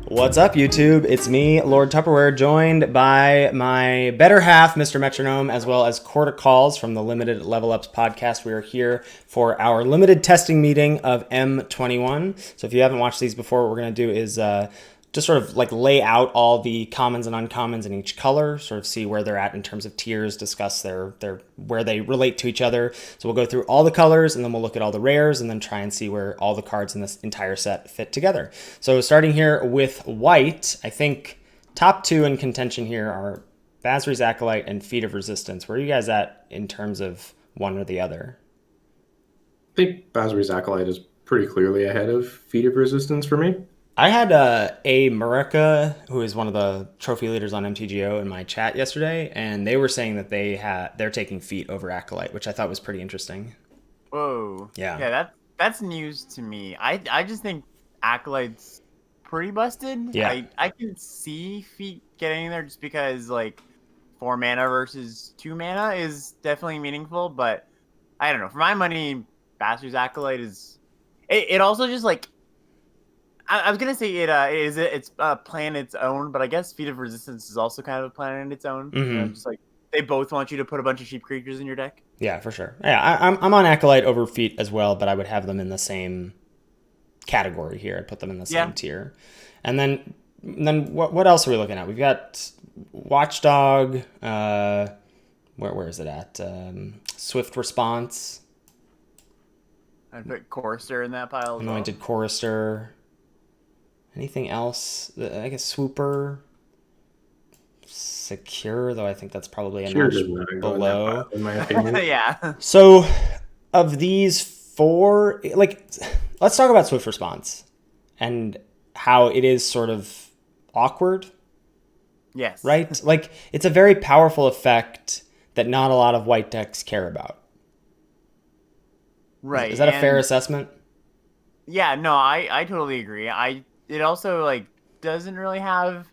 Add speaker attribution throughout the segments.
Speaker 1: What's up, YouTube? It's me, LordTupperware, joined by my better half, MisterMetronome, as well as Quarter Calls from the Limited Level Ups podcast. We are here for our limited testing meeting of M21. So if you haven't watched these before, what we're going to do is just sort of like lay out all the commons and uncommons in each color, sort of see where they're at in terms of tiers, discuss their where they relate to each other. So we'll go through all the colors, and then we'll look at all the rares, and then try and see where all the cards in this entire set fit together. So starting here with white, I think top two in contention here are Basri's Acolyte and Feet of Resistance. Where are you guys at in terms of one or the other?
Speaker 2: I think Basri's Acolyte is pretty clearly ahead of Feet of Resistance for me.
Speaker 1: I had a Murica, who is one of the trophy leaders on MTGO, in my chat yesterday, and they were saying that they're taking Feet over Acolyte, which I thought was pretty interesting.
Speaker 3: Whoa.
Speaker 1: Yeah.
Speaker 3: Yeah, that's news to me. I just think Acolyte's pretty busted.
Speaker 1: Yeah.
Speaker 3: I can see Feet getting in there just because like 4 mana versus 2 mana is definitely meaningful, but I don't know. For my money, Basri's Acolyte is it also just like I was gonna say it's a plan its own, but I guess Feet of Resistance is also kind of a plan in its own.
Speaker 1: Mm-hmm.
Speaker 3: You know, just like they both want you to put a bunch of cheap creatures in your deck.
Speaker 1: Yeah, for sure. Yeah, I'm on Acolyte over Feet as well, but I would have them in the same category here. I'd put them in the same tier. And then what else are we looking at? We've got Watchdog. Where is it at? Swift Response.
Speaker 3: I'd put Chorister in that pile.
Speaker 1: Anointed Chorister. Anything else? I guess Swooper. Secure, though I think that's probably a notch below.
Speaker 2: In my opinion.
Speaker 3: Yeah.
Speaker 1: So, of these four, like, let's talk about Swift Response and how it is sort of awkward.
Speaker 3: Yes.
Speaker 1: Right? Like, it's a very powerful effect that not a lot of white decks care about.
Speaker 3: Right.
Speaker 1: Is that a fair assessment?
Speaker 3: Yeah, no, I totally agree. It also like doesn't really have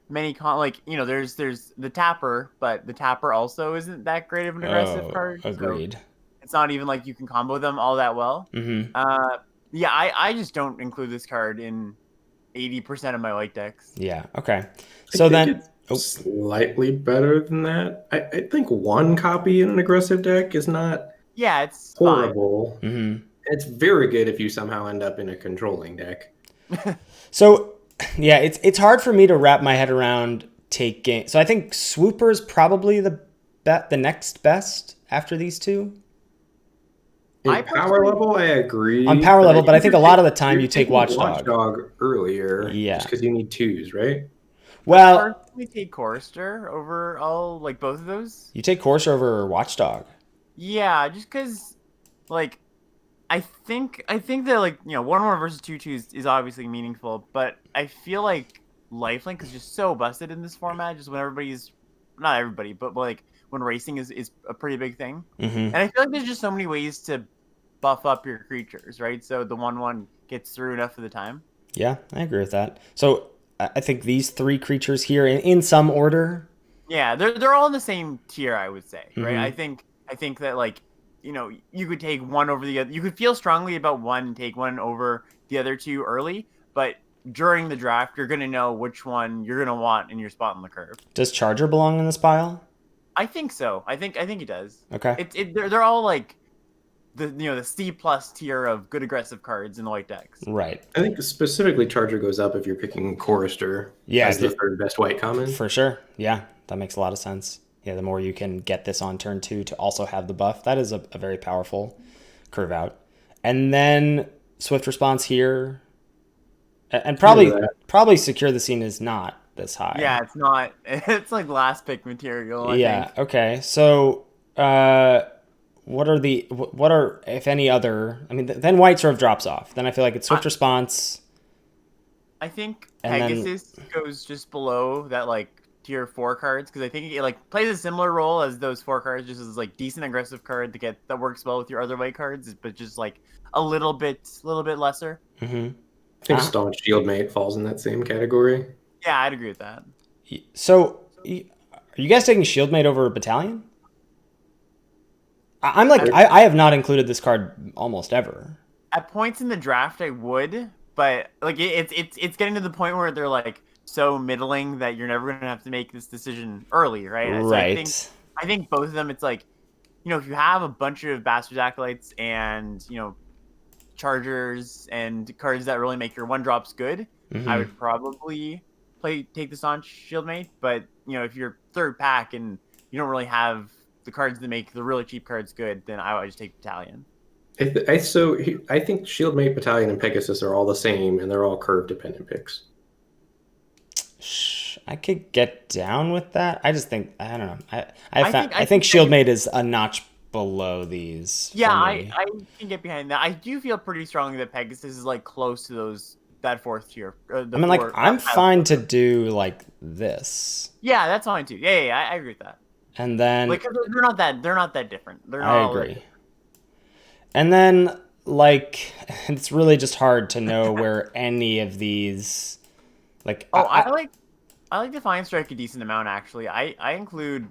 Speaker 3: many there's the Tapper, but the Tapper also isn't that great of an aggressive card.
Speaker 1: Agreed.
Speaker 3: So it's not even like you can combo them all that well.
Speaker 1: Mm-hmm.
Speaker 3: Yeah, I just don't include this card in 80% of my white decks.
Speaker 1: Yeah. Okay. So then,
Speaker 2: slightly better than that. I think one copy in an aggressive deck is not.
Speaker 3: Yeah, it's
Speaker 2: horrible.
Speaker 1: Mm-hmm.
Speaker 2: It's very good if you somehow end up in a controlling deck.
Speaker 1: So, yeah, it's hard for me to wrap my head around taking. So I think Swooper's probably the next best after these two.
Speaker 2: In power level, I agree.
Speaker 1: On power level, but I think a lot of the time you take Watchdog.
Speaker 2: Watchdog earlier,
Speaker 1: yeah,
Speaker 2: just because you need 2s, right?
Speaker 1: Well,
Speaker 3: we take Chorister over all like both of those.
Speaker 1: You take Chorister over Watchdog.
Speaker 3: Yeah, just because, like, I think that like 1/1 versus 2/2 is obviously meaningful, but I feel like Lifelink is just so busted in this format. Just when not everybody, but like when racing is a pretty big thing, and I feel like there's just so many ways to buff up your creatures, right? So the 1/1 gets through enough of the time.
Speaker 1: Yeah, I agree with that. So I think these 3 creatures here in some order.
Speaker 3: Yeah, they're all in the same tier, I would say, right? I think that like. You could take one over the other. You could feel strongly about one and take one over the other 2 early, but during the draft, you're going to know which one you're going to want in your spot on the curve.
Speaker 1: Does Charger belong in this pile?
Speaker 3: I think so. I think it does.
Speaker 1: Okay.
Speaker 3: They're all like the C+ tier of good aggressive cards in the white decks.
Speaker 1: Right.
Speaker 2: I think specifically Charger goes up if you're picking Chorister as the third best white common.
Speaker 1: For sure. Yeah, that makes a lot of sense. Yeah, the more you can get this on turn 2 to also have the buff, that is a very powerful curve out. And then Swift Response here, and probably Secure the Scene is not this high.
Speaker 3: Yeah, it's not. It's like last pick material. I think.
Speaker 1: Okay. So, what are if any other? I mean, then white sort of drops off. Then I feel like it's Swift Response.
Speaker 3: I think Pegasus goes just below that like tier 4 cards because I think it like plays a similar role as those 4 cards, just as like decent aggressive card that works well with your other white cards, but just like a little bit lesser.
Speaker 1: Mm-hmm.
Speaker 2: I think Staunch Shieldmate falls in that same category.
Speaker 3: Yeah, I'd agree with that.
Speaker 1: So, are you guys taking Shieldmate over Battalion? I'm like, I have not included this card almost ever.
Speaker 3: At points in the draft, I would, but like it's getting to the point where they're like so middling that you're never gonna have to make this decision early, right?
Speaker 1: Right.
Speaker 3: So I think both of them. It's like, if you have a bunch of Bastards Acolytes and Chargers and cards that really make your one drops good, I would probably take the Staunch Shieldmate. But if you're third pack and you don't really have the cards that make the really cheap cards good, then I would just take Battalion.
Speaker 2: I think Shieldmate, Battalion, and Pegasus are all the same, and they're all curve dependent picks.
Speaker 1: I could get down with that. I just think, I don't know. I think Shieldmate is a notch below these.
Speaker 3: Yeah, I can get behind that. I do feel pretty strongly that Pegasus is like close to that fourth tier.
Speaker 1: I'm fine to do like this.
Speaker 3: Yeah, that's fine too. Yeah, I agree with that.
Speaker 1: And then
Speaker 3: like they're not that different.
Speaker 1: I agree. And then like it's really just hard to know where any of these like.
Speaker 3: I like Defiant Strike a decent amount actually. I include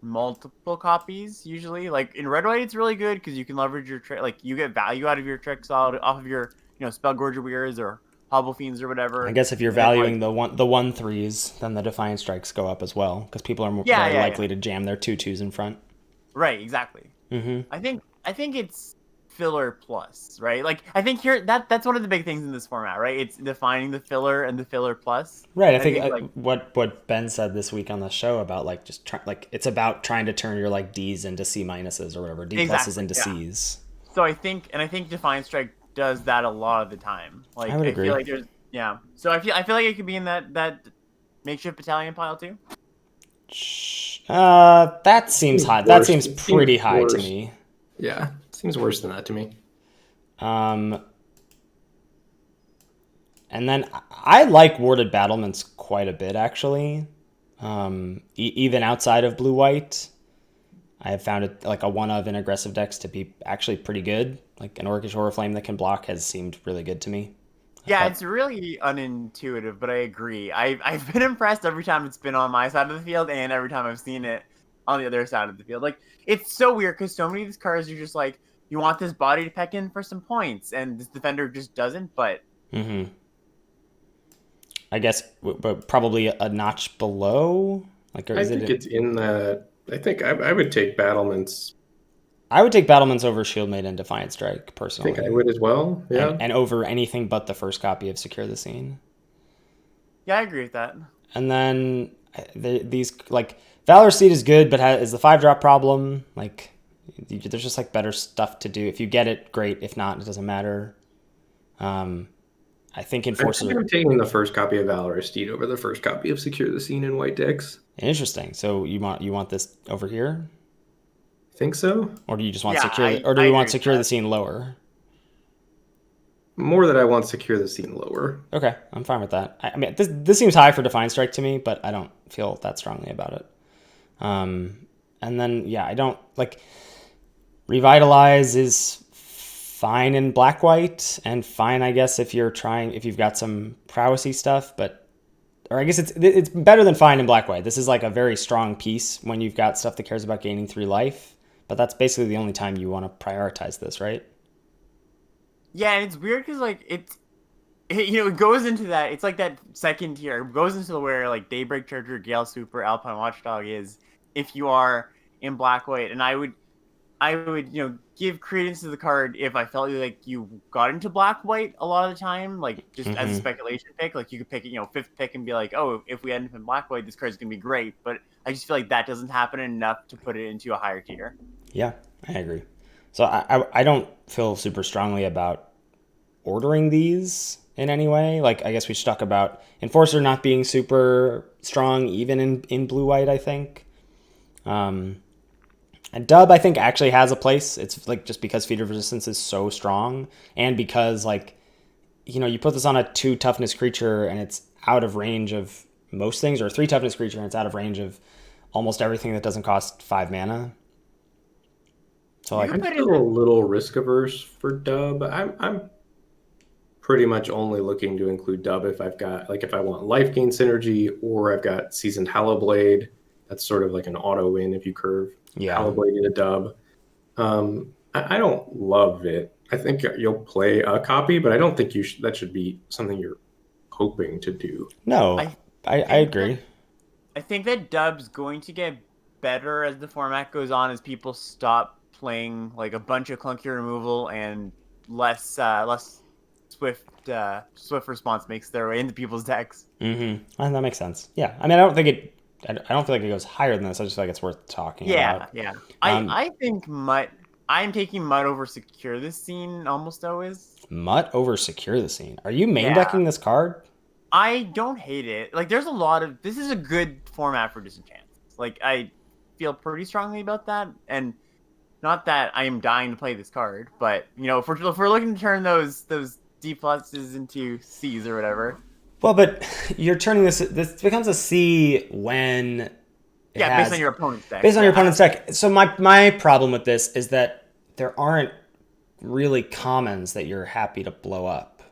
Speaker 3: multiple copies usually. Like in red white, it's really good because you can leverage your trick. Like you get value out of your tricks off of your Spellgorger Weirs or Hobble Fiends or whatever.
Speaker 1: I guess if you're valuing the 1/3s, then the Defiant Strikes go up as well because people are more likely to jam their 2/2s in front.
Speaker 3: Right, exactly.
Speaker 1: Mm-hmm.
Speaker 3: I think it's filler plus, right? Like I think here that's one of the big things in this format, right? It's defining the filler and the filler plus.
Speaker 1: Right. I think like, what Ben said this week on the show about like just it's about trying to turn your like D's into C minuses or whatever, D pluses into C's.
Speaker 3: So I think Defiant Strike does that a lot of the time. Like
Speaker 1: I would agree.
Speaker 3: Feel like there's So I feel like it could be in that makeshift battalion pile too.
Speaker 1: That seems high. That seems pretty high to me.
Speaker 2: Yeah, seems worse than that to me.
Speaker 1: And then I like Warded Battlements quite a bit, actually. Even outside of blue-white, I have found it like a one-of in aggressive decks to be actually pretty good. Like an Orcish Horrorflame that can block has seemed really good to me.
Speaker 3: Yeah, it's really unintuitive, but I agree. I've been impressed every time it's been on my side of the field and every time I've seen it on the other side of the field. Like, it's so weird because so many of these cards are just like, you want this body to peck in for some points, and this defender just doesn't, but...
Speaker 1: Mm-hmm. I guess, but probably a notch below? Like,
Speaker 2: I think it's in that... I think I would take Battlements.
Speaker 1: I would take Battlements over Shieldmate and Defiant Strike, personally.
Speaker 2: I think I would as well, yeah.
Speaker 1: And over anything but the first copy of Secure the Scene.
Speaker 3: Yeah, I agree with that.
Speaker 1: And then these, like, Valor Seed is good, but is the 5-drop problem. Like, there's just, like, better stuff to do. If you get it, great. If not, it doesn't matter. I think Enforcer...
Speaker 2: I'm taking the first copy of Valor Steed over the first copy of Secure the Scene in white decks.
Speaker 1: Interesting. So you want this over here?
Speaker 2: Think so?
Speaker 1: Or do you just want Secure the Scene lower?
Speaker 2: More that I want Secure the Scene lower.
Speaker 1: Okay, I'm fine with that. I mean, this seems high for Defiant Strike to me, but I don't feel that strongly about it. And then, yeah, I don't, like, Revitalize is fine in black-white, and fine, I guess, if you've got some prowessy stuff, or I guess it's better than fine in black-white. This is like a very strong piece when you've got stuff that cares about gaining 3 life, but that's basically the only time you want to prioritize this, right?
Speaker 3: Yeah, and it's weird because like it goes into that. It's like that second tier. It goes into where like Daybreak Charger, Gale Super, Alpine Watchdog is if you are in black white, and I would give credence to the card if I felt like you got into black white a lot of the time, like just as a speculation pick. Like you could pick fifth pick and be like, oh, if we end up in black white, this card's gonna be great. But I just feel like that doesn't happen enough to put it into a higher tier.
Speaker 1: Yeah, I agree. So I don't feel super strongly about ordering these in any way. Like, I guess we should talk about Enforcer not being super strong even in blue-white, I think. And Dub, I think, actually has a place. It's like just because Feat of Resistance is so strong, and because like, you put this on a 2 toughness creature and it's out of range of most things, or a 3 toughness creature and it's out of range of almost everything that doesn't cost 5 mana. So like,
Speaker 2: I'm still a little risk averse for dub. I'm pretty much only looking to include dub if I've got if I want life gain synergy or I've got seasoned Hallowblade. That's sort of like an auto win if you curve
Speaker 1: yeah.
Speaker 2: Hallowblade into dub. I don't love it. I think you'll play a copy, but I don't think that should be something you're hoping to do.
Speaker 1: No,
Speaker 3: I
Speaker 1: I
Speaker 3: think
Speaker 1: agree.
Speaker 3: I think that dub's going to get better as the format goes on, as people stop playing like a bunch of clunky removal and less swift response makes their way into people's decks.
Speaker 1: And that makes sense. Yeah. I mean, I don't feel like it goes higher than this. I just feel like it's worth talking about.
Speaker 3: Yeah. I think I'm taking Mud over Secure this Scene almost always.
Speaker 1: Mutt over Secure the Scene. Are you main
Speaker 3: Yeah.
Speaker 1: decking this card?
Speaker 3: I don't hate it. Like, there's a lot of... This is a good format for Disenchants. Like, I feel pretty strongly about that. And not that I am dying to play this card, but, if we're looking to turn those D pluses into Cs or whatever...
Speaker 1: Well, but you're turning this becomes a C when...
Speaker 3: based on your opponent's deck.
Speaker 1: Based on your opponent's deck. So my problem with this is that there aren't really commons that you're happy to blow up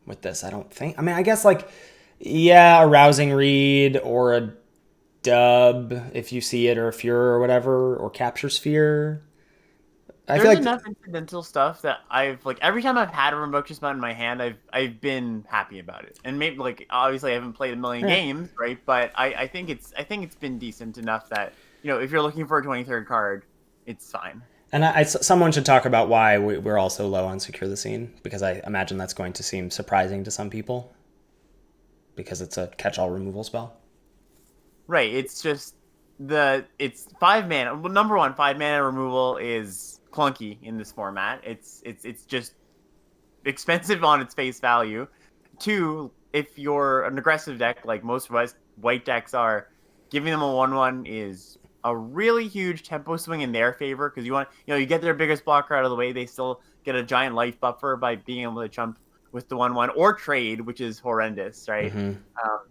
Speaker 1: with this, I don't think. I mean, I guess a Rousing Reed or a Dub if you see it, or a Furor or whatever, or Capture Sphere.
Speaker 3: There's enough incidental stuff that I've every time I've had a Rambunctious Mutt in my hand, I've been happy about it. And maybe obviously I haven't played a million games, right? But I think it's been decent enough that if you're looking for a 23rd card, it's fine.
Speaker 1: And someone should talk about why we're also low on Secure the Scene, because I imagine that's going to seem surprising to some people because it's a catch-all removal spell.
Speaker 3: Right. It's just it's 5 mana. Well, number one, 5 mana removal is clunky in this format. It's just expensive on its face value. 2, if you're an aggressive deck like most white decks are, giving them a 1/1 is a really huge tempo swing in their favor, because you get their biggest blocker out of the way, they still get a giant life buffer by being able to jump with the 1/1 or trade, which is horrendous, right?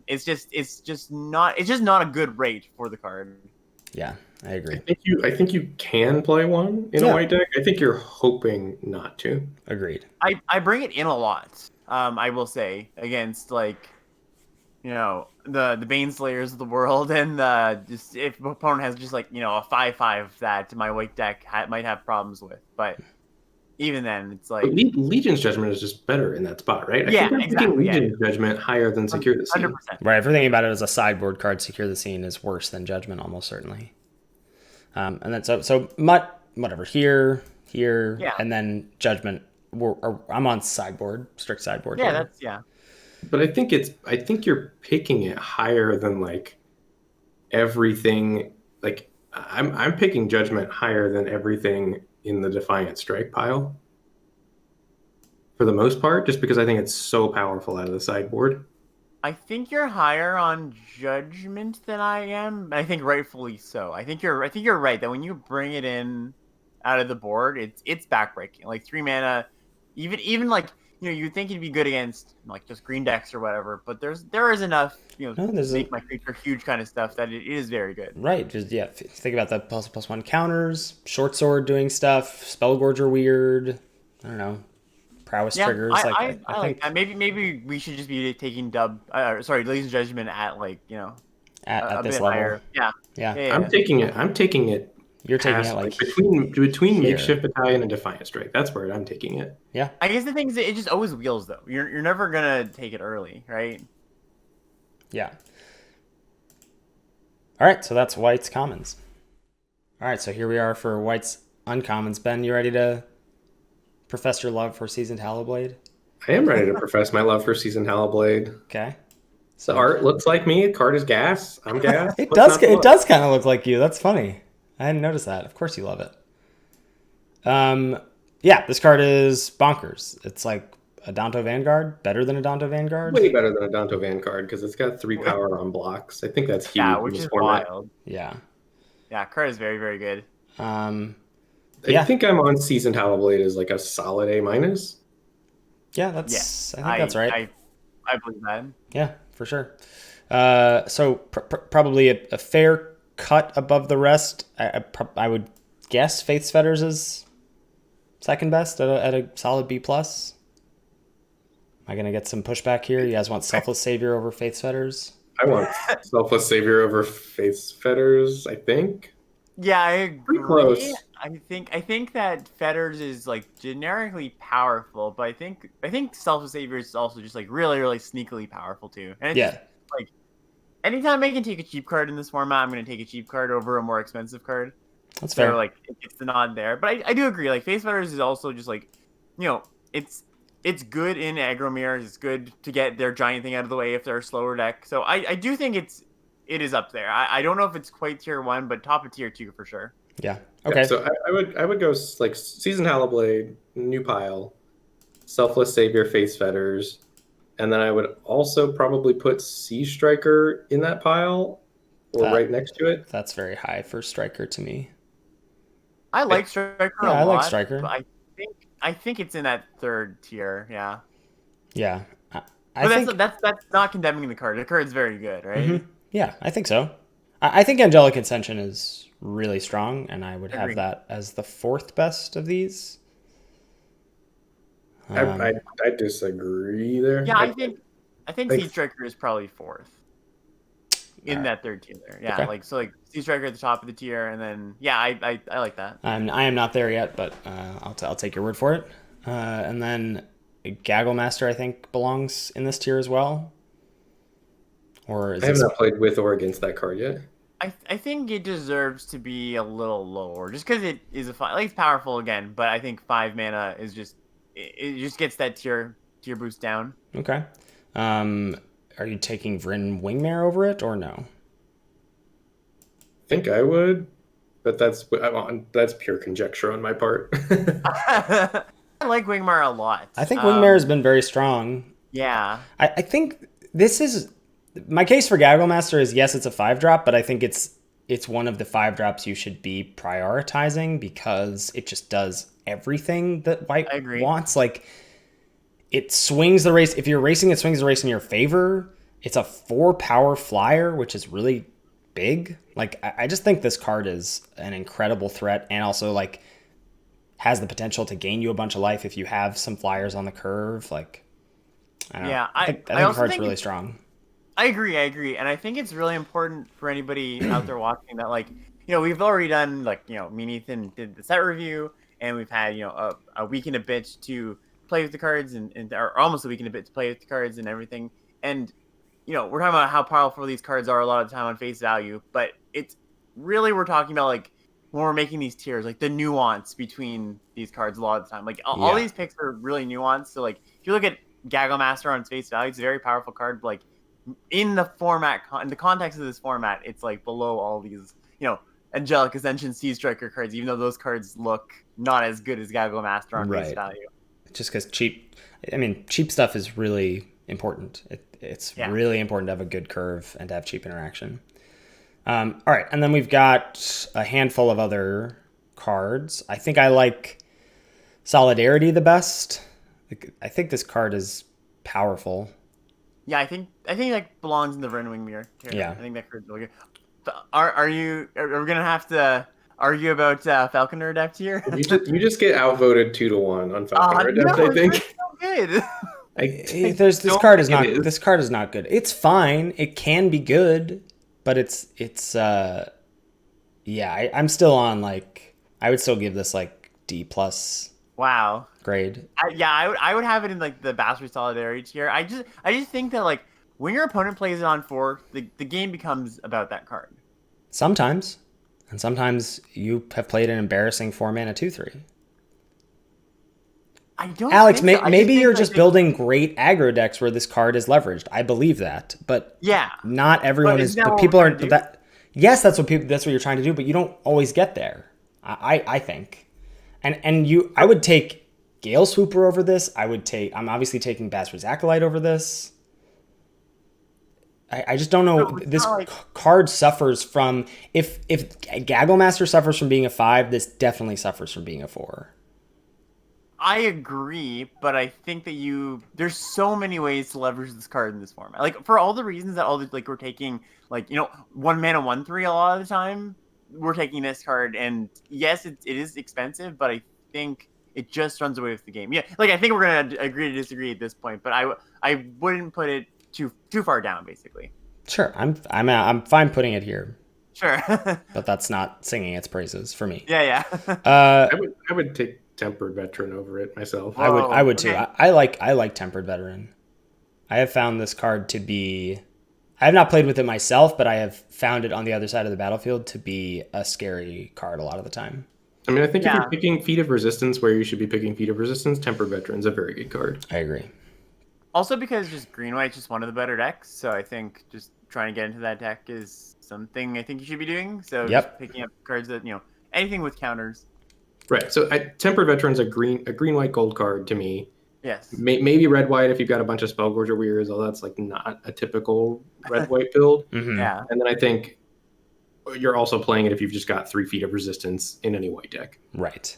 Speaker 3: It's just not a good rate for the card.
Speaker 1: Yeah, I agree.
Speaker 2: I think you can play one in a white deck. I think you're hoping not to.
Speaker 1: Agreed.
Speaker 3: I bring it in a lot. I will say, against the Baneslayers of the world, and just if the opponent has just a 5/5 that my white deck might have problems with, but even then it's
Speaker 2: Legion's Judgment is just better in that spot, right? I think I'm thinking Legion's Judgment higher than Secure the Scene.
Speaker 3: 100%.
Speaker 1: Right, if we're thinking about it as a sideboard card, Secure the Scene is worse than Judgment almost certainly. And then so Mutt, whatever, here, and then Judgment. I'm on sideboard, strict sideboard.
Speaker 3: Yeah,
Speaker 1: here.
Speaker 2: But I think you're picking it higher than everything. I'm picking Judgment higher than everything in the Defiant Strike pile. For the most part, just because I think it's so powerful out of the sideboard.
Speaker 3: I think you're higher on Judgment than I am. I think rightfully so. I think you're right that when you bring it in out of the board, it's backbreaking. 3 mana, even you'd think it'd be good against just green decks or whatever, but there is enough make my creature huge kind of stuff that it is very good.
Speaker 1: Right, just think about the +1 counters, Short Sword doing stuff, Spellgorger weird. I don't know, prowess triggers.
Speaker 3: I like that. Maybe we should just be taking Legion's Judgment at
Speaker 1: at this
Speaker 3: bit
Speaker 1: level.
Speaker 3: higher. Yeah.
Speaker 2: I'm taking it.
Speaker 1: You're taking it
Speaker 2: between
Speaker 1: here.
Speaker 2: Makeshift Battalion and Defiant Strike. That's where I'm taking it.
Speaker 1: Yeah.
Speaker 3: I guess the thing is, it just always wheels though. You're never gonna take it early, right?
Speaker 1: Yeah. All right, so that's White's commons. All right, so here we are for White's uncommons. Ben, you ready to profess your love for Seasoned Hallowblade?
Speaker 2: I am ready to profess my love for Seasoned Hallowblade.
Speaker 1: Okay.
Speaker 2: The art looks like me. Card is gas. I'm gas.
Speaker 1: It does kind of look like you. That's funny. I hadn't noticed that. Of course you love it. Yeah, this card is bonkers. It's like a Danto Vanguard, better than a Danto Vanguard.
Speaker 2: Way better than a Danto Vanguard because it's got 3 power on blocks. I think that's huge.
Speaker 3: Yeah, which is wild.
Speaker 1: Yeah.
Speaker 3: Yeah, card is very, very good.
Speaker 2: I think I'm on Seasoned Hallowblade as a solid A-.
Speaker 1: Yeah, I think that's right.
Speaker 3: I believe that.
Speaker 1: Yeah, for sure. So probably a fair cut above the rest. I would guess Faith's Fetters is second best at a solid B+. Am I going to get some pushback here? You guys want Selfless Savior over Faith's Fetters?
Speaker 2: I want Selfless Savior over Faith's Fetters, I think.
Speaker 3: Yeah, I agree.
Speaker 2: Pretty close.
Speaker 3: I think that Fetters is like generically powerful, but I think Selfless Savior is also just like really, really sneakily powerful too. And it's just, like anytime I can take a cheap card in this format, I'm gonna take a cheap card over a more expensive card.
Speaker 1: That's fair.
Speaker 3: So like it gets the nod there. But I do agree, like Face Fetters is also just like, you know, it's good in aggro mirrors, it's good to get their giant thing out of the way if they're a slower deck. So I do think it is up there. I don't know if it's quite tier 1, but top of tier 2 for sure.
Speaker 1: Yeah. Okay.
Speaker 2: Yeah, so I would go like Seasoned Hallowblade, New Pile, Selfless Savior, Face Fetters, and then I would also probably put Sea Striker in that pile or right next to it.
Speaker 1: That's very high for Striker to me.
Speaker 3: I like Striker a lot.
Speaker 1: I like Striker.
Speaker 3: But I think it's in that third tier. Yeah.
Speaker 1: Yeah.
Speaker 3: But that's not condemning the card. The card's very good, right?
Speaker 1: Mm-hmm. Yeah, I think so. I think Angelic Ascension is really strong, and I would have that as the fourth best of these.
Speaker 2: I disagree there.
Speaker 3: Yeah, I think Sea Striker is probably fourth in that third tier there. Yeah,
Speaker 1: okay.
Speaker 3: like Sea Striker at the top of the tier, and then I like that.
Speaker 1: I am not there yet, but I'll take your word for it. And then Gaggle Master, I think, belongs in this tier as well. Or
Speaker 2: I have not played with or against that card yet.
Speaker 3: I think it deserves to be a little lower, just because it is it's powerful again, but I think 5 mana is just it just gets that tier boost down.
Speaker 1: Okay. Are you taking Vryn Wingmare over it or no?
Speaker 2: I think I would, but that's pure conjecture on my part.
Speaker 3: I like Wingmare a lot.
Speaker 1: I think Wingmare has been very strong.
Speaker 3: Yeah.
Speaker 1: I think this is my case for Gaggle Master is yes, it's a 5-drop, but I think it's one of the 5-drops you should be prioritizing because it just does everything that White wants. Like it swings the race. If you're racing, it swings the race in your favor. It's a 4-power flyer, which is really big. Like I just think this card is an incredible threat and also like has the potential to gain you a bunch of life if you have some flyers on the curve. Like I don't know. I think the card's really strong.
Speaker 3: I agree, and I think it's really important for anybody out there watching that, like, you know, we've already done, like, you know, me and Ethan did the set review, and we've had, you know, a week and a bit to play with the cards, or almost a week and a bit to play with the cards and everything, and, you know, we're talking about how powerful these cards are a lot of the time on face value, but it's really, we're talking about, like, when we're making these tiers, like, the nuance between these cards a lot of the time. Like, all these picks are really nuanced, so, like, if you look at Gaggle Master on its face value, it's a very powerful card, but, like, in the context of this format, it's like below all these, you know, Angelic Ascension, Sea Striker cards, even though those cards look not as good as Gaggle Master on face value. Just
Speaker 1: because cheap stuff is really important. It's really important to have a good curve and to have cheap interaction. All right, and then we've got a handful of other cards. I think I like Solidarity the best. I think this card is powerful.
Speaker 3: Yeah, I think that belongs in the Vryn Wingmare tier.
Speaker 1: Yeah.
Speaker 3: I think that card's really good. Are we gonna have to argue about Falconer Adept here?
Speaker 2: You just get outvoted 2-1 on Falconer Adept, I think.
Speaker 3: So good.
Speaker 1: This card is not good. It's fine. It can be good, but I'm still on like I would still give this like D+.
Speaker 3: Wow.
Speaker 1: Grade.
Speaker 3: I would have it in like the Bastard Solidarity tier. I just think that like when your opponent plays it on 4, the game becomes about that card.
Speaker 1: Sometimes. And sometimes you have played an embarrassing 4-mana 2/3.
Speaker 3: I don't
Speaker 1: Alex,
Speaker 3: think so.
Speaker 1: maybe you're just building great aggro decks where this card is leveraged. I believe that. But not everyone is, but people are that. Yes, that's what you're trying to do, but you don't always get there. I think. And I would take Gale Swooper over this. I'm obviously taking Bastard's Acolyte over this. I just don't know. This card suffers from, if Gaggle Master suffers from being a 5, this definitely suffers from being a 4.
Speaker 3: I agree, but I think that there's so many ways to leverage this card in this format. Like for all the reasons that we're taking, like, you know, 1 mana 1/3 a lot of the time. we're taking this card, and yes, it is expensive, but I think it just runs away with the game. Yeah, like I think we're gonna agree to disagree at this point, but I wouldn't put it too far down, basically.
Speaker 1: Sure, I'm fine putting it here,
Speaker 3: Sure.
Speaker 1: but that's not singing its praises for me.
Speaker 3: Yeah.
Speaker 2: I would take Tempered Veteran over it myself.
Speaker 1: I would too.
Speaker 3: Okay.
Speaker 1: I like Tempered Veteran. I have found this card to be. I have not played with it myself, but I have found it on the other side of the battlefield to be a scary card a lot of the time.
Speaker 2: I mean, I think if
Speaker 3: Yeah.
Speaker 2: you're picking Feat of Resistance where you should be picking Feat of Resistance, Tempered Veteran's a very good card.
Speaker 1: I agree.
Speaker 3: Also, because just green white's just one of the better decks, so I think just trying to get into that deck is something I think you should be doing. So
Speaker 1: Yep.
Speaker 3: just picking up cards that anything with counters.
Speaker 2: Right. So Tempered Veteran's a green white gold card to me.
Speaker 3: Yes.
Speaker 2: Maybe red white if you've got a bunch of Spellgorger Weirds, although that's like not a typical red white build.
Speaker 1: Mhm.
Speaker 3: Yeah.
Speaker 2: And then I think you're also playing it if you've just got 3 Feet of Resistance in any white deck.
Speaker 1: Right.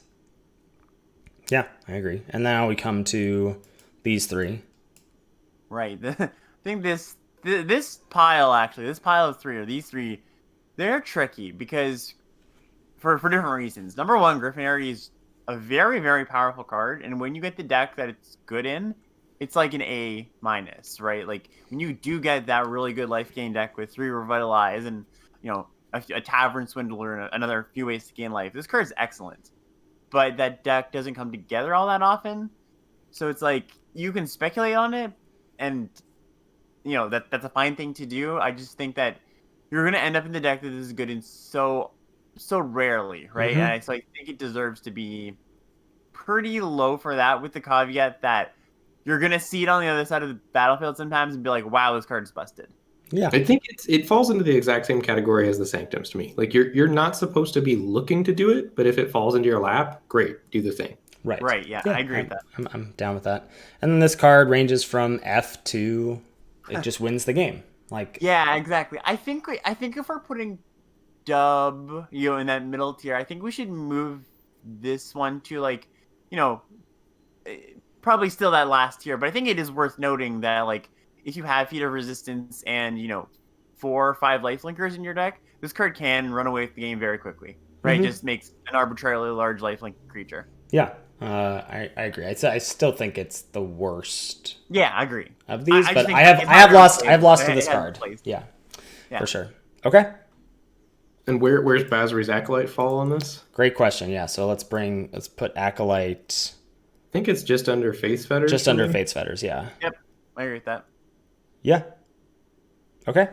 Speaker 1: Yeah, I agree. And now we come to these three.
Speaker 3: Right. I think this pile of three, or these three, they're tricky because for different reasons. Number one, Griffin is a very, very powerful card, and when you get the deck that it's good in, it's like an A minus, right? Like when you do get that really good life gain deck with 3 Revitalize and a Tavern Swindler and another few ways to gain life, this card is excellent. But that deck doesn't come together all that often, so it's like you can speculate on it, and that's a fine thing to do. I just think that you're gonna end up in the deck that is good in so rarely, right?
Speaker 1: Mhm.
Speaker 3: And so I think it deserves to be pretty low for that, with the caveat that you're gonna see it on the other side of the battlefield sometimes and be like, "Wow, this card's busted."
Speaker 1: Yeah.
Speaker 2: I think it falls into the exact same category as the Sanctums to me. Like you're not supposed to be looking to do it, but if it falls into your lap, great, do the thing.
Speaker 1: Right.
Speaker 3: Right, yeah, I agree with that.
Speaker 1: I'm down with that. And then this card ranges from F to it just wins the game. Like
Speaker 3: Yeah, exactly. I think if we're putting Dub, in that middle tier, I think we should move this one to probably still that last tier. But I think it is worth noting that if you have Feat of Resistance and 4 or 5 Lifelinkers in your deck, this card can run away with the game very quickly. Right,
Speaker 1: Mhm.
Speaker 3: Just makes an arbitrarily large lifelink creature.
Speaker 1: yeah, I agree. I still think it's the worst
Speaker 3: Yeah, I agree.
Speaker 1: of these,
Speaker 3: I just
Speaker 1: but
Speaker 3: think
Speaker 1: I have
Speaker 3: it's
Speaker 1: I have
Speaker 3: not
Speaker 1: lost
Speaker 3: really
Speaker 1: I have lost to
Speaker 3: played.
Speaker 1: this
Speaker 3: It hasn't
Speaker 1: card.
Speaker 3: played.
Speaker 1: Yeah,
Speaker 3: Yeah.
Speaker 1: for sure. Okay,
Speaker 2: And where's Basri's Acolyte fall on this?
Speaker 1: great question. Yeah, so let's put Acolyte
Speaker 2: I think it's just under Face Fetters.
Speaker 1: just
Speaker 2: for
Speaker 1: under
Speaker 2: me.
Speaker 1: Fate's Fetters. Yeah,
Speaker 3: Yep, I agree with that.
Speaker 1: yeah. Okay.